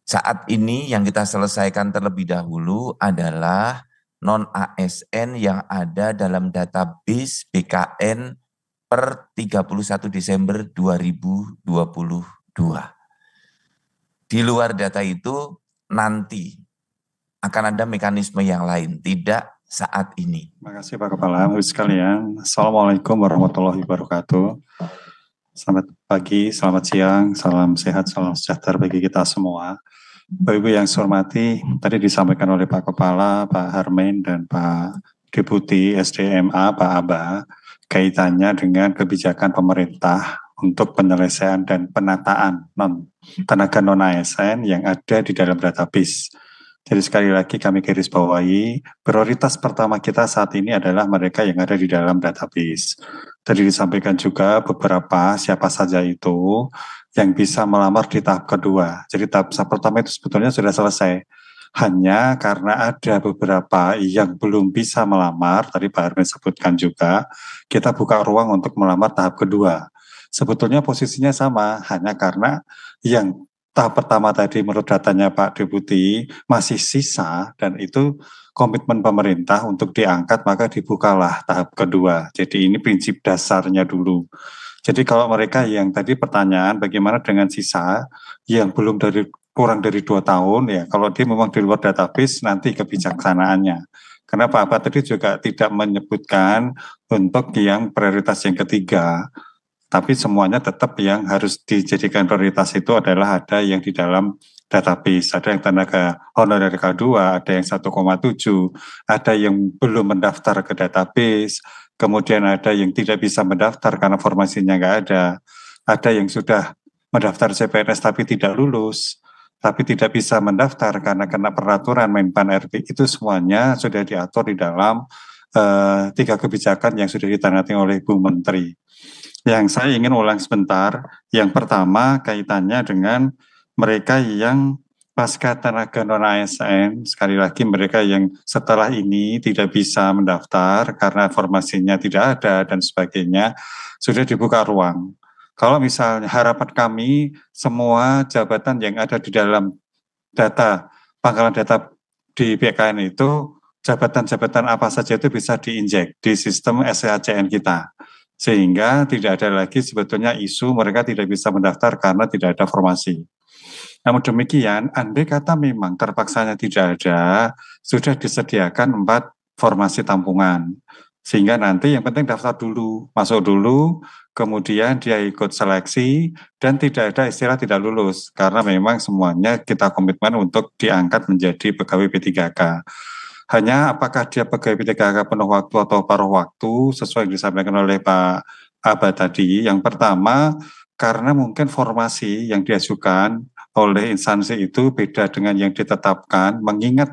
Saat ini yang kita selesaikan terlebih dahulu adalah non-ASN yang ada dalam database BKN per 31 Desember 2022. Di luar data itu nanti akan ada mekanisme yang lain, tidak saat ini. Terima kasih Pak Kepala. Ibu sekalian, Assalamualaikum warahmatullahi wabarakatuh. Selamat pagi, selamat siang, salam sehat, salam sejahtera bagi kita semua. Bapak Ibu yang saya hormati, tadi disampaikan oleh Pak Kepala, Pak Harmain, dan Pak Deputi SDMA, Pak Aba, kaitannya dengan kebijakan pemerintah untuk penyelesaian dan penataan tenaga non-ASN yang ada di dalam database. Jadi sekali lagi kami garis bawahi, prioritas pertama kita saat ini adalah mereka yang ada di dalam database. Tadi disampaikan juga beberapa siapa saja itu yang bisa melamar di tahap kedua. Jadi tahap pertama itu sebetulnya sudah selesai. Hanya karena ada beberapa yang belum bisa melamar, tadi Pak Hermin sebutkan juga, kita buka ruang untuk melamar tahap kedua. Sebetulnya posisinya sama, hanya karena yang tahap pertama tadi menurut datanya Pak Deputi masih sisa dan itu komitmen pemerintah untuk diangkat maka dibukalah tahap kedua. Jadi ini prinsip dasarnya dulu. Jadi kalau mereka yang tadi pertanyaan bagaimana dengan sisa yang belum kurang dari 2 tahun ya kalau dia memang di luar database nanti kebijaksanaannya. Karena Pak Abad tadi juga tidak menyebutkan untuk yang prioritas yang ketiga. Tapi semuanya tetap yang harus dijadikan prioritas itu adalah ada yang di dalam database, ada yang tenaga honorer K2, ada yang 1,7, ada yang belum mendaftar ke database, kemudian ada yang tidak bisa mendaftar karena formasinya nggak ada yang sudah mendaftar CPNS tapi tidak lulus, tapi tidak bisa mendaftar karena kena peraturan Menpan RB, itu semuanya sudah diatur di dalam 3 kebijakan yang sudah ditangani oleh Bu Menteri. Yang saya ingin ulang sebentar, yang pertama kaitannya dengan mereka yang pasca tenaga non-ASN, sekali lagi mereka yang setelah ini tidak bisa mendaftar karena formasinya tidak ada dan sebagainya, sudah dibuka ruang. Kalau misalnya harapan kami semua jabatan yang ada di dalam data, pangkalan data di BKN itu, jabatan-jabatan apa saja itu bisa diinjek di sistem SHCN kita. Sehingga tidak ada lagi sebetulnya isu mereka tidak bisa mendaftar karena tidak ada formasi. Namun demikian, andai kata memang terpaksanya tidak ada, sudah disediakan 4 formasi tampungan. Sehingga nanti yang penting daftar dulu, masuk dulu, kemudian dia ikut seleksi, dan tidak ada istilah tidak lulus, karena memang semuanya kita komitmen untuk diangkat menjadi pegawai P3K. Hanya apakah dia pegawai P3K penuh waktu atau paruh waktu, sesuai yang disampaikan oleh Pak Aba tadi. Yang pertama, karena mungkin formasi yang diajukan oleh instansi itu beda dengan yang ditetapkan, mengingat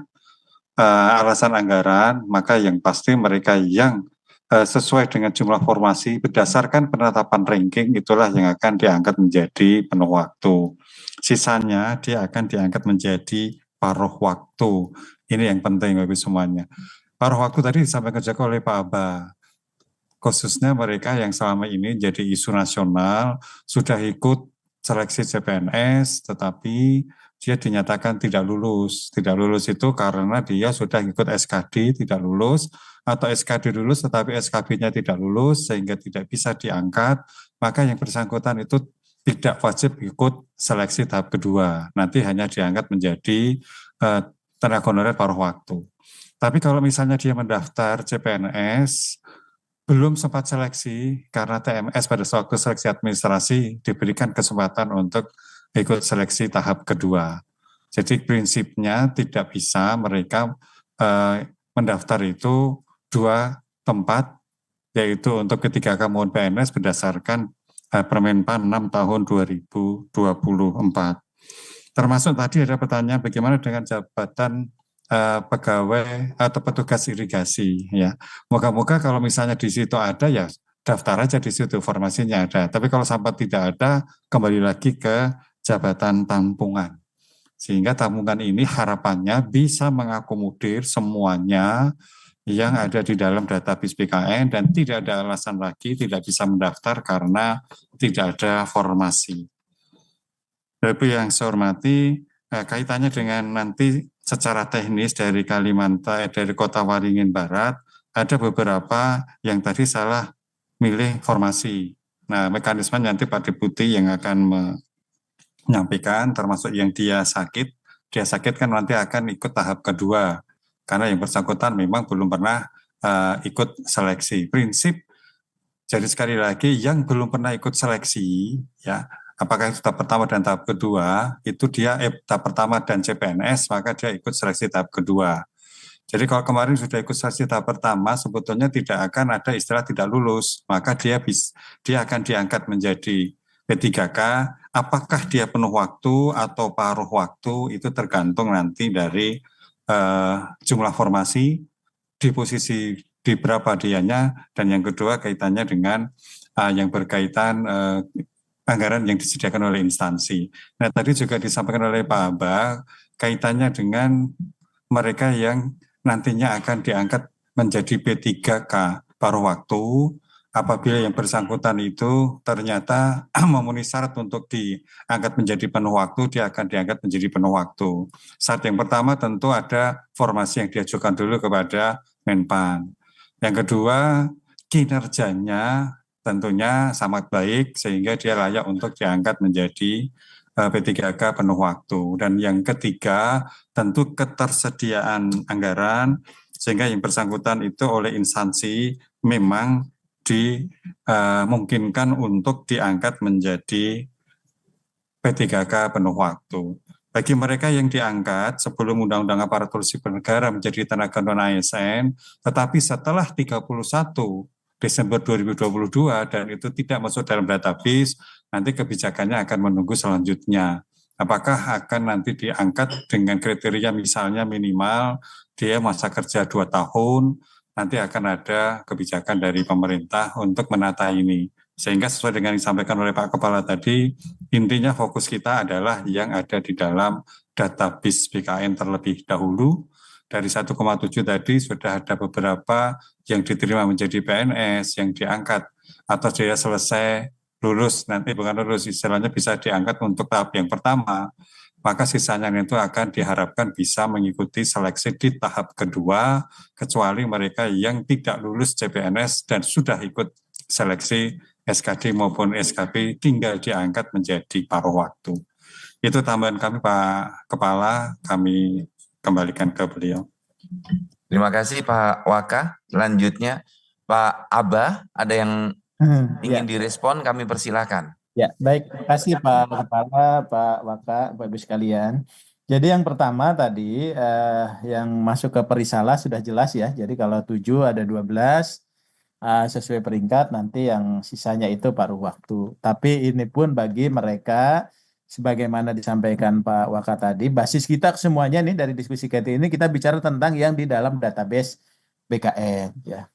alasan anggaran, maka yang pasti mereka yang sesuai dengan jumlah formasi berdasarkan penetapan ranking itulah yang akan diangkat menjadi penuh waktu. Sisanya dia akan diangkat menjadi paruh waktu. Ini yang penting bagi semuanya. Paruh waktu tadi disampaikan juga oleh Pak Aba. Khususnya mereka yang selama ini jadi isu nasional sudah ikut seleksi CPNS tetapi dia dinyatakan tidak lulus. Tidak lulus itu karena dia sudah ikut SKD tidak lulus atau SKD lulus tetapi SKB-nya tidak lulus sehingga tidak bisa diangkat, maka yang bersangkutan itu tidak wajib ikut seleksi tahap kedua. Nanti hanya diangkat menjadi tenaga honorer paruh waktu. Tapi kalau misalnya dia mendaftar CPNS, belum sempat seleksi karena TMS pada waktu seleksi administrasi diberikan kesempatan untuk ikut seleksi tahap kedua. Jadi prinsipnya tidak bisa mereka mendaftar itu 2 tempat, yaitu untuk ketiga kamuan PNS berdasarkan Permenpan 6 tahun 2024. Termasuk tadi ada pertanyaan bagaimana dengan jabatan pegawai atau petugas irigasi ya. Moga-moga kalau misalnya di situ ada ya daftar aja di situ formasinya ada. Tapi kalau sampai tidak ada kembali lagi ke jabatan tampungan. Sehingga tampungan ini harapannya bisa mengakomodir semuanya yang ada di dalam database BKN dan tidak ada alasan lagi tidak bisa mendaftar karena tidak ada formasi. Bapak yang saya hormati, kaitannya dengan nanti secara teknis dari Kalimantan, dari Kota Waringin Barat, ada beberapa yang tadi salah milih formasi. Nah, mekanisme nanti Pak Deputi yang akan menyampaikan, termasuk yang dia sakit kan nanti akan ikut tahap kedua, karena yang bersangkutan memang belum pernah ikut seleksi. Prinsip, jadi sekali lagi yang belum pernah ikut seleksi, ya, apakah itu tahap pertama dan tahap kedua, itu dia tahap pertama dan CPNS, maka dia ikut seleksi tahap kedua. Jadi kalau kemarin sudah ikut seleksi tahap pertama, sebetulnya tidak akan ada istilah tidak lulus, maka dia akan diangkat menjadi P3K. Apakah dia penuh waktu atau paruh waktu, itu tergantung nanti dari jumlah formasi, di posisi di berapa dianya, dan yang kedua kaitannya dengan yang berkaitan anggaran yang disediakan oleh instansi. Nah, tadi juga disampaikan oleh Pak Abah, kaitannya dengan mereka yang nantinya akan diangkat menjadi P3K paruh waktu, apabila yang bersangkutan itu ternyata memenuhi syarat untuk diangkat menjadi penuh waktu, dia akan diangkat menjadi penuh waktu. Syarat yang pertama tentu ada formasi yang diajukan dulu kepada Menpan. Yang kedua, kinerjanya tentunya sangat baik sehingga dia layak untuk diangkat menjadi P3K penuh waktu. Dan yang ketiga, tentu ketersediaan anggaran sehingga yang bersangkutan itu oleh instansi memang dimungkinkan untuk diangkat menjadi P3K penuh waktu. Bagi mereka yang diangkat sebelum Undang-Undang Aparatur Sipil Negara menjadi tenaga non-ASN, tetapi setelah 31 Desember 2022 dan itu tidak masuk dalam database, nanti kebijakannya akan menunggu selanjutnya. Apakah akan nanti diangkat dengan kriteria misalnya minimal dia masa kerja 2 tahun, nanti akan ada kebijakan dari pemerintah untuk menata ini. Sehingga sesuai dengan yang disampaikan oleh Pak Kepala tadi, intinya fokus kita adalah yang ada di dalam database BKN terlebih dahulu. Dari 1,7 tadi sudah ada beberapa yang diterima menjadi PNS, yang diangkat atau dia selesai lulus, nanti bukan lulus, istilahnya bisa diangkat untuk tahap yang pertama. Maka sisanya itu akan diharapkan bisa mengikuti seleksi di tahap kedua, kecuali mereka yang tidak lulus CPNS dan sudah ikut seleksi SKD maupun SKP tinggal diangkat menjadi paruh waktu. Itu tambahan kami Pak Kepala, kami kembalikan ke beliau. Terima kasih Pak Waka. Selanjutnya Pak Abah, ada yang ingin direspon, kami persilakan. Ya, baik. Terima kasih Pak Kepala, Pak Waka, Bapak Ibu sekalian. Jadi yang pertama tadi yang masuk ke perisalah sudah jelas ya. Jadi kalau 7 ada 12 sesuai peringkat, nanti yang sisanya itu paruh waktu. Tapi ini pun bagi mereka sebagaimana disampaikan Pak Waka tadi, basis kita semuanya nih dari diskusi kita ini kita bicara tentang yang di dalam database BKN ya.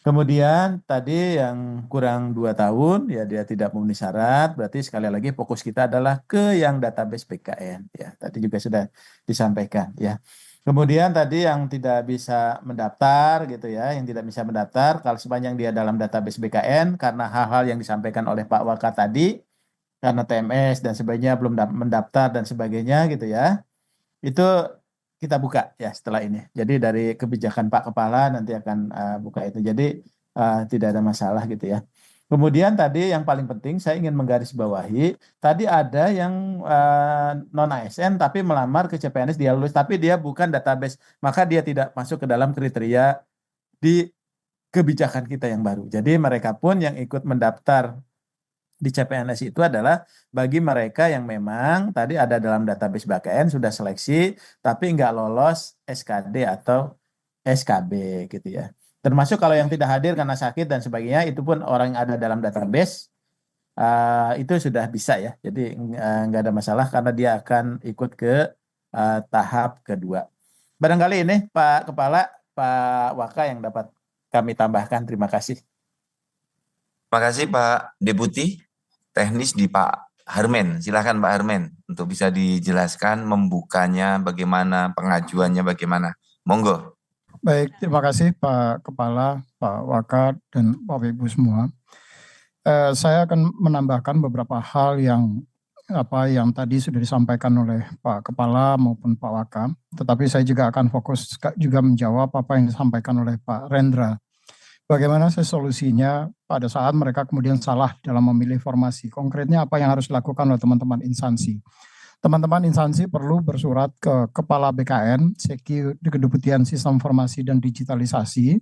Kemudian tadi yang kurang 2 tahun ya dia tidak memenuhi syarat, berarti sekali lagi fokus kita adalah ke yang database BKN ya. Tadi juga sudah disampaikan ya. Kemudian tadi yang tidak bisa mendaftar gitu ya, yang tidak bisa mendaftar kalau sepanjang dia dalam database BKN karena hal-hal yang disampaikan oleh Pak Waka tadi, karena TMS dan sebagainya belum mendaftar dan sebagainya gitu ya. Itu kita buka ya setelah ini. Jadi dari kebijakan Pak Kepala nanti akan buka itu. Jadi tidak ada masalah gitu ya. Kemudian tadi yang paling penting saya ingin menggarisbawahi, tadi ada yang non-ASN tapi melamar ke CPNS, dia lulus tapi dia bukan database, maka dia tidak masuk ke dalam kriteria di kebijakan kita yang baru. Jadi mereka pun yang ikut mendaftar di CPNS itu adalah bagi mereka yang memang tadi ada dalam database BKN sudah seleksi tapi nggak lolos SKD atau SKB gitu ya. Termasuk kalau yang tidak hadir karena sakit dan sebagainya, itu pun orang yang ada dalam database itu sudah bisa ya. Jadi nggak ada masalah karena dia akan ikut ke tahap kedua. Barangkali ini Pak Kepala, Pak Waka yang dapat kami tambahkan. Terima kasih. Terima kasih Pak Deputi. Teknis di Pak Harmen. Silakan Pak Harmen untuk bisa dijelaskan membukanya bagaimana, pengajuannya bagaimana. Monggo. Baik, terima kasih Pak Kepala, Pak Waka, dan Bapak Ibu semua. Saya akan menambahkan beberapa hal yang apa yang tadi sudah disampaikan oleh Pak Kepala maupun Pak Waka, tetapi saya juga akan fokus juga menjawab apa yang disampaikan oleh Pak Rendra. Bagaimana solusinya pada saat mereka kemudian salah dalam memilih formasi? Konkretnya apa yang harus dilakukan oleh teman-teman instansi? Teman-teman instansi perlu bersurat ke Kepala BKN, Seki Kedeputian Sistem Informasi dan Digitalisasi.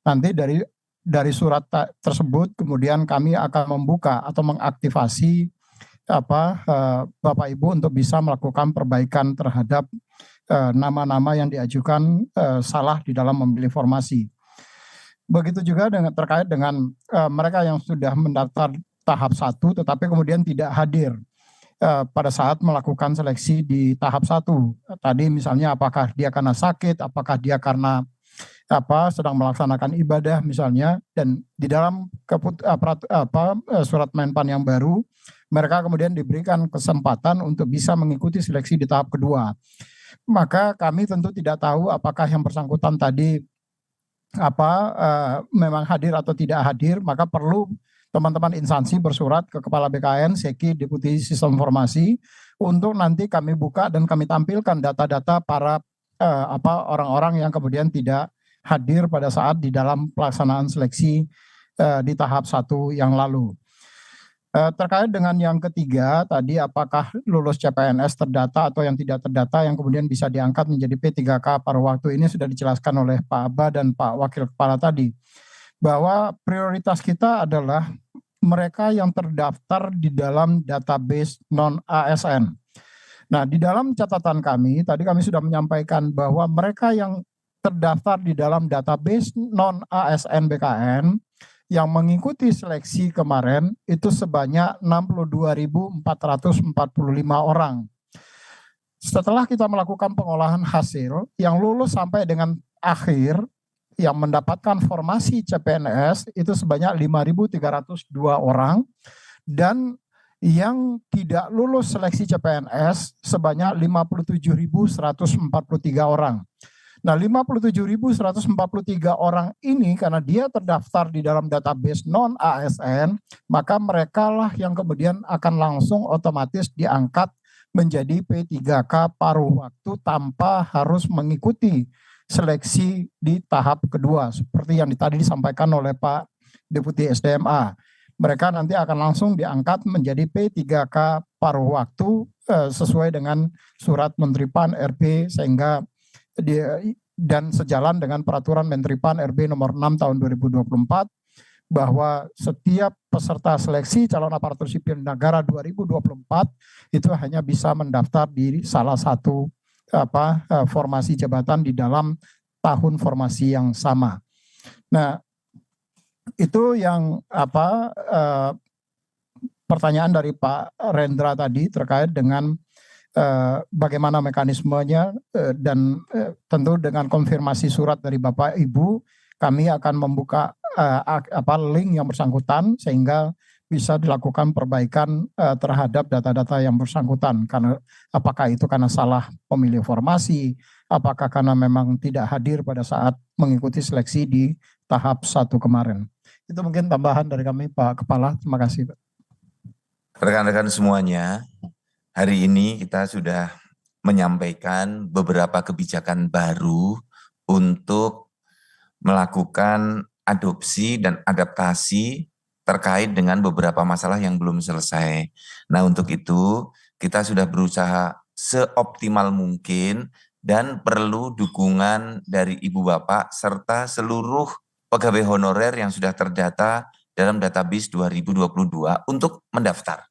Nanti dari surat tersebut kemudian kami akan membuka atau mengaktifasi Bapak Ibu untuk bisa melakukan perbaikan terhadap nama-nama yang diajukan salah di dalam memilih formasi. Begitu juga terkait dengan mereka yang sudah mendaftar tahap 1 tetapi kemudian tidak hadir pada saat melakukan seleksi di tahap 1. Tadi misalnya apakah dia karena sakit, apakah dia karena sedang melaksanakan ibadah misalnya, dan di dalam surat Menpan yang baru mereka kemudian diberikan kesempatan untuk bisa mengikuti seleksi di tahap kedua. Maka kami tentu tidak tahu apakah yang bersangkutan tadi memang hadir atau tidak hadir, maka perlu teman-teman instansi bersurat ke Kepala BKN, Seki, Deputi Sistem Informasi untuk nanti kami buka dan kami tampilkan data-data para orang-orang yang kemudian tidak hadir pada saat di dalam pelaksanaan seleksi di tahap 1 yang lalu. Terkait dengan yang ketiga tadi, apakah lulus CPNS terdata atau yang tidak terdata yang kemudian bisa diangkat menjadi P3K pada waktu ini sudah dijelaskan oleh Pak Aba dan Pak Wakil Kepala tadi, bahwa prioritas kita adalah mereka yang terdaftar di dalam database non-ASN. Nah, di dalam catatan kami, tadi kami sudah menyampaikan bahwa mereka yang terdaftar di dalam database non-ASN BKN yang mengikuti seleksi kemarin itu sebanyak 62.445 orang. Setelah kita melakukan pengolahan hasil, yang lulus sampai dengan akhir, yang mendapatkan formasi CPNS itu sebanyak 5.302 orang, dan yang tidak lulus seleksi CPNS sebanyak 57.143 orang. Nah, 57.143 orang ini karena dia terdaftar di dalam database non-ASN, maka mereka lah yang kemudian akan langsung otomatis diangkat menjadi P3K paruh waktu tanpa harus mengikuti seleksi di tahap kedua. Seperti yang tadi disampaikan oleh Pak Deputi SDMA. Mereka nanti akan langsung diangkat menjadi P3K paruh waktu sesuai dengan surat Menteri PAN RB sehingga dan sejalan dengan peraturan Menteri PAN RB nomor 6 tahun 2024 bahwa setiap peserta seleksi calon aparatur sipil negara 2024 itu hanya bisa mendaftar di salah satu formasi jabatan di dalam tahun formasi yang sama. Nah, itu yang pertanyaan dari Pak Rendra tadi terkait dengan bagaimana mekanismenya dan tentu dengan konfirmasi surat dari Bapak Ibu kami akan membuka link yang bersangkutan sehingga bisa dilakukan perbaikan terhadap data-data yang bersangkutan, karena apakah itu karena salah pemilih formasi, apakah karena memang tidak hadir pada saat mengikuti seleksi di tahap 1 kemarin. Itu mungkin tambahan dari kami Pak Kepala. Terima kasih Pak. Rekan-rekan semuanya, hari ini kita sudah menyampaikan beberapa kebijakan baru untuk melakukan adopsi dan adaptasi terkait dengan beberapa masalah yang belum selesai. Nah, untuk itu kita sudah berusaha seoptimal mungkin dan perlu dukungan dari Ibu Bapak serta seluruh pegawai honorer yang sudah terdata dalam database 2022 untuk mendaftar.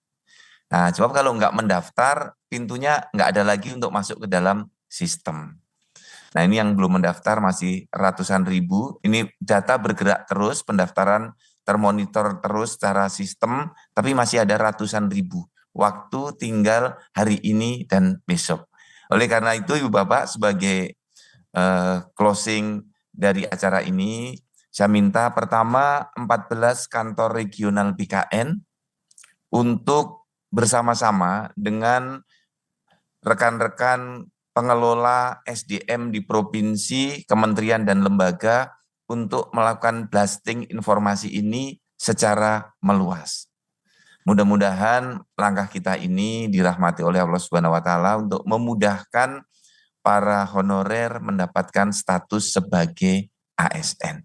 Nah, sebab kalau nggak mendaftar, pintunya nggak ada lagi untuk masuk ke dalam sistem. Nah, ini yang belum mendaftar masih ratusan ribu. Ini data bergerak terus, pendaftaran termonitor terus secara sistem, tapi masih ada ratusan ribu. Waktu tinggal hari ini dan besok. Oleh karena itu, Ibu Bapak sebagai closing dari acara ini, saya minta pertama 14 kantor regional BKN untuk bersama-sama dengan rekan-rekan pengelola SDM di provinsi, kementerian dan lembaga untuk melakukan blasting informasi ini secara meluas. Mudah-mudahan langkah kita ini dirahmati oleh Allah Subhanahu wa taala untuk memudahkan para honorer mendapatkan status sebagai ASN.